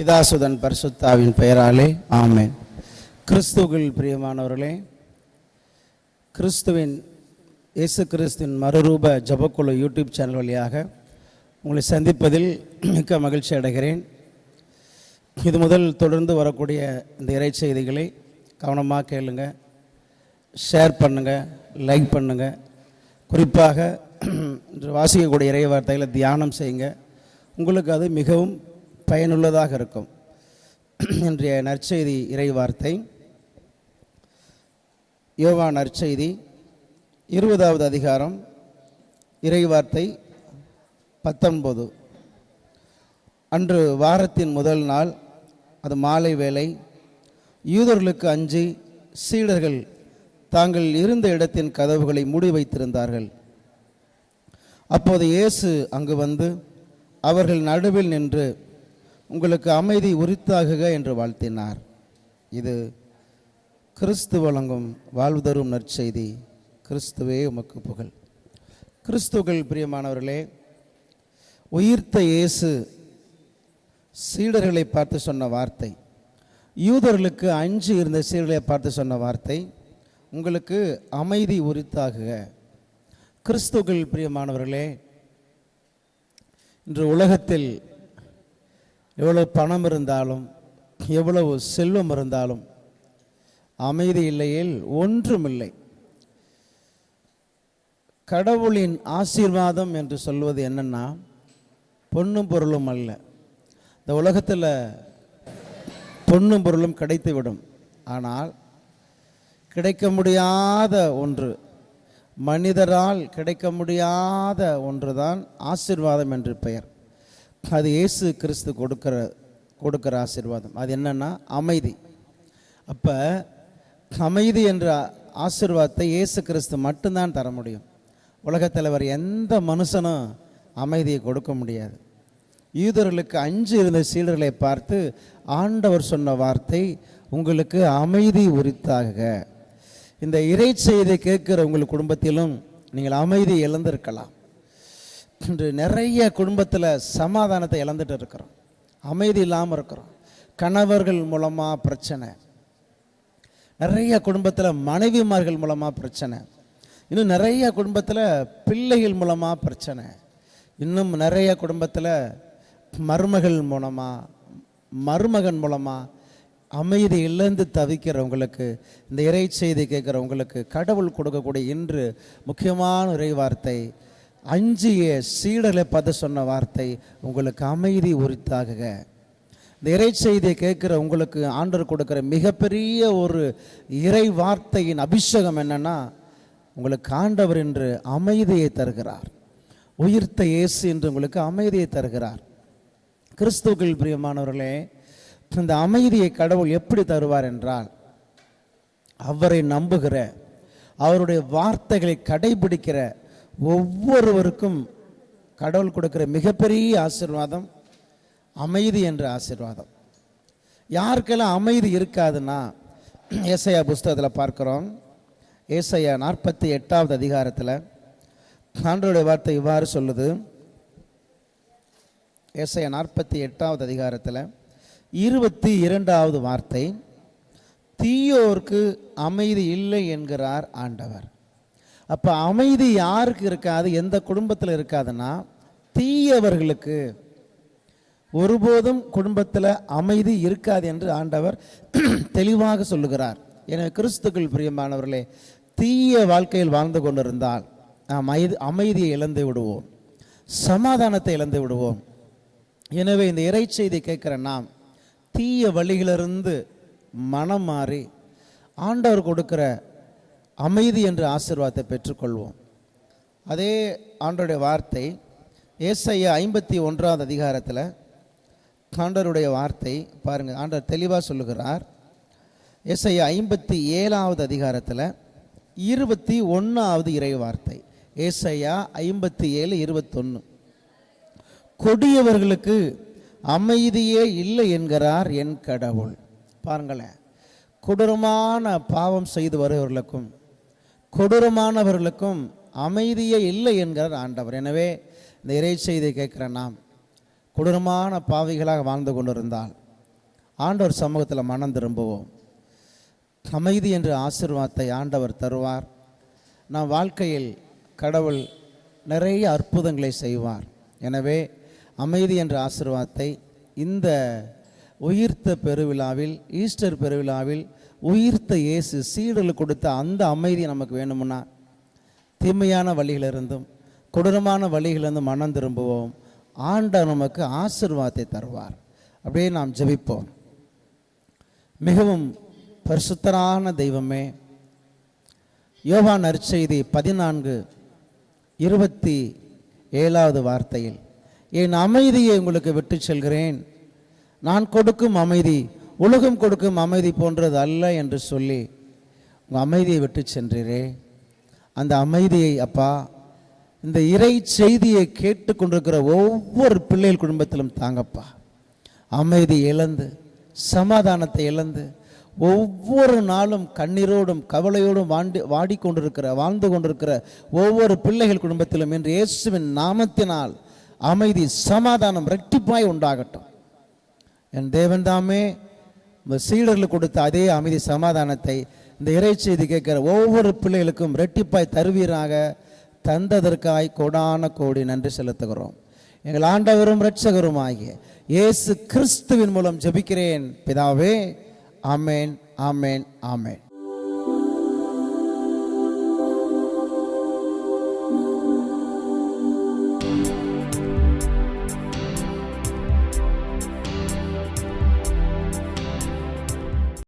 பிதாசுதன் பரிசுத்தாவின் பெயராலே ஆமென். கிறிஸ்துவில் பிரியமானவர்களே, கிறிஸ்துவின் இயேசு கிறிஸ்துவின் மறுரூப ஜபக்குழு யூடியூப் சேனல் வழியாக உங்களை சந்திப்பதில் மிக்க மகிழ்ச்சி அடைகிறேன். இது முதல் தொடர்ந்து வரக்கூடிய இந்த இறை செய்திகளை கவனமாக கேளுங்க, ஷேர் பண்ணுங்கள், லைக் பண்ணுங்கள். குறிப்பாக வாசிக்கக்கூடிய இறை வார்த்தைகளை தியானம் செய்யுங்க. உங்களுக்கு அது மிகவும் பயனுள்ளதாக இருக்கும். இன்றைய நற்செய்தி இறை வார்த்தை யோவான் நற்செய்தி 20வது அதிகாரம் இறை வார்த்தை 19. அன்று வாரத்தின் முதல் நாள், அது மாலை வேளை. யூதர்களுக்கு அஞ்சி சீடர்கள் தாங்கள் இருந்த இடத்தின் கதவுகளை மூடி வைத்திருந்தார்கள். அப்போது இயேசு அங்கு வந்து அவர்கள் நடுவில் நின்று, உங்களுக்கு அமைதி உரித்தாகுக என்று வாழ்த்தினார். இது கிறிஸ்து வழங்கும் வாழ்வு தரும் நற்செய்தி. கிறிஸ்துவே உமக்கு புகழ். கிறிஸ்துவுக்குள் பிரியமானவர்களே, உயிர்த்த இயேசு சீடர்களை பார்த்து சொன்ன வார்த்தை, யூதர்களுக்கு அஞ்சு இருந்த சீடர்களை பார்த்து சொன்ன வார்த்தை, உங்களுக்கு அமைதி உரித்தாகுக. கிறிஸ்துவுக்குள் பிரியமானவர்களே, இன்று உலகத்தில் எவ்வளவு பணம் இருந்தாலும் எவ்வளவு செல்வம் இருந்தாலும் அமைதி இல்லையில் ஒன்றுமில்லை. கடவுளின் ஆசீர்வாதம் என்று சொல்வது என்னன்னா, பொன்னும் பொருளும் அல்ல. இந்த உலகத்தில் பொன்னும் பொருளும் கிடைத்துவிடும். ஆனால் கிடைக்க முடியாத ஒன்று, மனிதரால் கிடைக்க முடியாத ஒன்றுதான் ஆசீர்வாதம் என்று பெயர். அது இயேசு கிறிஸ்து கொடுக்கிற ஆசீர்வாதம். அது என்னன்னா அமைதி. அப்போ அமைதி என்ற ஆசீர்வாதத்தை இயேசு கிறிஸ்து மட்டும்தான் தர முடியும். உலகத்தில் வேறு எந்த மனுஷனும் அமைதியை கொடுக்க முடியாது. யூதர்களுக்கு அஞ்சு இருந்த சீடர்களை பார்த்து ஆண்டவர் சொன்ன வார்த்தை, உங்களுக்கு அமைதி உரித்தாகுக. இந்த இறை செய்தியை கேட்கிற உங்கள் குடும்பத்திலும் நீங்கள் அமைதி இழந்திருக்கலாம். இன்று நிறைய குடும்பத்தில் சமாதானத்தை இழந்துட்டு இருக்கிறோம், அமைதி இல்லாமல் இருக்கிறோம். கணவர்கள் மூலமாக பிரச்சனை, நிறைய குடும்பத்தில் மனைவிமார்கள் மூலமாக பிரச்சனை, இன்னும் நிறைய குடும்பத்தில் பிள்ளைகள் மூலமாக பிரச்சனை, இன்னும் நிறைய குடும்பத்தில் மருமகள் மூலமாக மருமகன் மூலமாக அமைதி இழந்து தவிக்கிறவங்களுக்கு, இந்த இறை செய்தி கேட்குறவங்களுக்கு கடவுள் கொடுக்கக்கூடிய இன்று முக்கியமான இறை வார்த்தை, அஞ்சிய சீடர்களை பார்த்து சொன்ன வார்த்தை, உங்களுக்கு அமைதி உரித்தாகுக. இந்த இறை செய்தியை கேட்குற உங்களுக்கு ஆண்டவர் கொடுக்குற மிகப்பெரிய ஒரு இறை வார்த்தையின் அபிஷேகம் என்னன்னா, உங்களுக்கு ஆண்டவர் என்று அமைதியை தருகிறார். உயிர்த்த இயேசு என்று உங்களுக்கு அமைதியை தருகிறார். கிறிஸ்துவுக்குள் பிரியமானவர்களே, இந்த அமைதியை கடவுள் எப்படி தருவார் என்றால், அவரை நம்புகிற, அவருடைய வார்த்தைகளை கடைபிடிக்கிற ஒவ்வொருவருக்கும் கடவுள் கொடுக்கிற மிகப்பெரிய ஆசீர்வாதம் அமைதி என்ற ஆசீர்வாதம். யாருக்கெல்லாம் அமைதி இருக்காதுன்னா, ஏசாயா புஸ்தகத்தில் பார்க்கிறோம். ஏசாயா 48வது அதிகாரத்தில் ஆண்டவருடைய வார்த்தை இவ்வாறு சொல்லுது. ஏசாயா 48வது அதிகாரத்தில் 22வது வார்த்தை, தீயோருக்கு அமைதி இல்லை என்கிறார் ஆண்டவர். அப்போ அமைதி யாருக்கு இருக்காது, எந்த குடும்பத்தில் இருக்காதுன்னா, தீயவர்களுக்கு ஒருபோதும் குடும்பத்தில் அமைதி இருக்காது என்று ஆண்டவர் தெளிவாக சொல்லுகிறார். எனவே கிறிஸ்துக்கள் பிரியமானவர்களே, தீய வாழ்க்கையில் வாழ்ந்து கொண்டிருந்தால் நாம் அமைதியை இழந்து விடுவோம், சமாதானத்தை இழந்து விடுவோம். எனவே இந்த இறை செய்தி கேட்குற நாம் தீய வழிகளிலிருந்து மனம் மாறி ஆண்டவர் கொடுக்கிற அமைதி என்ற ஆசீர்வாதத்தை பெற்றுக்கொள்வோம். அதே ஆண்டவருடைய வார்த்தை ஏசாயா 51வது அதிகாரத்தில் ஆண்டவருடைய வார்த்தை பாருங்கள், ஆண்டவர் தெளிவாக சொல்லுகிறார். ஏசாயா 57வது அதிகாரத்தில் 21வது இறை வார்த்தை, ஏசாயா 57:21, கொடியவர்களுக்கு அமைதியே இல்லை என்கிறார் என் கடவுள். பாருங்களேன், கொடூரமான பாவம் செய்து வருபவர்களுக்கும் கொடூரமானவர்களுக்கும் அமைதியே இல்லை என்கிறார் ஆண்டவர். எனவே இந்த இறை செய்தியை கேட்கிற நாம் கொடூரமான பாவிகளாக வாழ்ந்து கொண்டிருந்தால், ஆண்டவர் சமூகத்தில் மனம் திரும்புவோம். அமைதி என்ற ஆசீர்வாதத்தை ஆண்டவர் தருவார். நம் வாழ்க்கையில் கடவுள் நிறைய அற்புதங்களை செய்வார். எனவே அமைதி என்ற ஆசீர்வாதத்தை இந்த உயிர்த்த பெருவிழாவில், ஈஸ்டர் பெருவிழாவில் உயிர்த்த இயேசு சீடர்களுக்கு கொடுத்த அந்த அமைதி நமக்கு வேணும்னா தீமையான வழிகளிலிருந்தும் கொடூரமான வழிகளிலிருந்தும் மனம் திரும்புவோம். ஆண்டவர் நமக்கு ஆசீர்வாதத்தை தருவார். அப்படியே நாம் ஜெபிப்போம். மிகவும் பரிசுத்தரான தெய்வமே, யோவான் நற்செய்தி 14:27 வார்த்தையில், என் அமைதியை உங்களுக்கு விட்டு செல்கிறேன், நான் கொடுக்கும் அமைதி உலகம் கொடுக்கும் அமைதி போன்றது அல்ல என்று சொல்லி உங்கள் அமைதியை விட்டு சென்றீரே. அந்த அமைதியை அப்பா இந்த இறை செய்தியை கேட்டு கொண்டிருக்கிற ஒவ்வொரு பிள்ளைகள் குடும்பத்திலும் தாங்கப்பா. அமைதி இழந்து, சமாதானத்தை இழந்து, ஒவ்வொரு நாளும் கண்ணீரோடும் கவலையோடும் வாழ்ந்து கொண்டிருக்கிற ஒவ்வொரு பிள்ளைகள் குடும்பத்திலும் இன்று இயேசுவின் நாமத்தினால் அமைதி, சமாதானம் இரட்டிப்பாய் உண்டாகட்டும். என் தேவன் தாமே சீடர்களுக்கு கொடுத்த அதே அமைதி, சமாதானத்தை இந்த இறை செய்தி கேட்கிற ஒவ்வொரு பிள்ளைகளுக்கும் இரட்டிப்பாய் தருவீராக. தந்ததற்காய் கோடான கோடி நன்றி செலுத்துகிறோம். எங்கள் ஆண்டவரும் இரட்சகரும் ஆகிய இயேசு கிறிஸ்துவின் மூலம் ஜெபிக்கிறேன் பிதாவே. ஆமேன், ஆமேன், ஆமேன்.